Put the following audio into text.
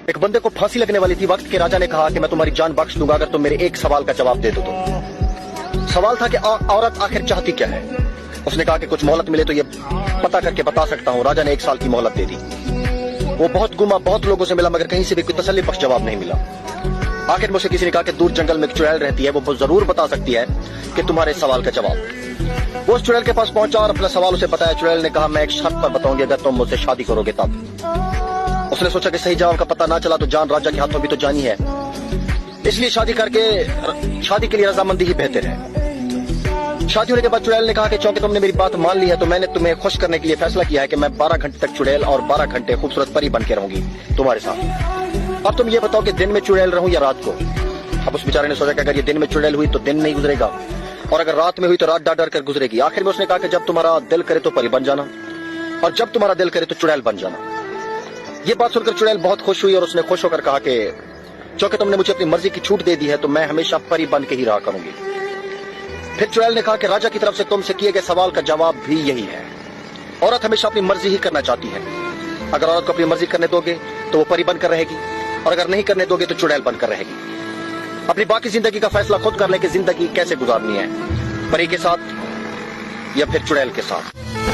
एक बंदे को फांसी लगने वाली थी, वक्त के राजा ने कहा कि मैं तुम्हारी जान बख्श दूंगा अगर तुम मेरे एक सवाल का जवाब दे दो तो। सवाल था कि औरत आखिर चाहती क्या है। उसने कहा कि कुछ मोहलत मिले तो ये पता करके बता सकता हूँ। राजा ने 1 साल की मोहलत दे दी। वो बहुत घूमा, बहुत लोगों से मिला, मगर कहीं से भी कोई तसल्ली बख्श जवाब नहीं मिला। आखिर मुझसे किसी ने कहा कि दूर जंगल में एक चुड़ैल रहती है, वो जरूर बता सकती है कि तुम्हारे सवाल का जवाब। वो उस चुड़ैल के पास पहुंचा और अपना सवाल उसे बताया। चुड़ैल ने कहा मैं एक शर्त पर बताऊंगी, अगर तुम मुझसे शादी करोगे तब। उसने सोचा कि सही जवाब का पता ना चला तो जान राजा के हाथों भी तो जानी है, इसलिए शादी के लिए रजामंदी ही बेहतर है। शादी होने के बाद चुड़ैल ने कहा कि चूंकि तुमने मेरी बात मान ली है तो मैंने तुम्हें खुश करने के लिए फैसला किया है कि मैं 12 घंटे तक चुड़ैल और 12 घंटे खूबसूरत परी बन के रहूंगी तुम्हारे साथ। अब तुम ये बताओ कि दिन में चुड़ैल रहूं या रात को। अब उस बेचारे ने सोचा कि अगर ये दिन में चुड़ैल हुई तो दिन नहीं गुजरेगा, और अगर रात में हुई तो रात डर डर कर गुजरेगी। आखिर में उसने कहा कि जब तुम्हारा दिल करे तो परी बन जाना, और जब तुम्हारा दिल करे तो चुड़ैल बन जाना। ये बात सुनकर चुड़ैल बहुत खुश हुई और उसने खुश होकर कहा कि चूंकि तुमने मुझे अपनी मर्जी की छूट दे दी है तो मैं हमेशा परी बन के ही रहा करूंगी। फिर चुड़ैल ने कहा कि राजा की तरफ से तुमसे किए गए सवाल का जवाब भी यही है, औरत हमेशा अपनी मर्जी ही करना चाहती है। अगर औरत को अपनी मर्जी करने दोगे तो वो परी बनकर रहेगी, और अगर नहीं करने दोगे तो चुड़ैल बनकर रहेगी। अपनी बाकी जिंदगी का फैसला खुद कर ले कि जिंदगी कैसे गुजारनी है, परी के साथ या फिर चुड़ैल के साथ।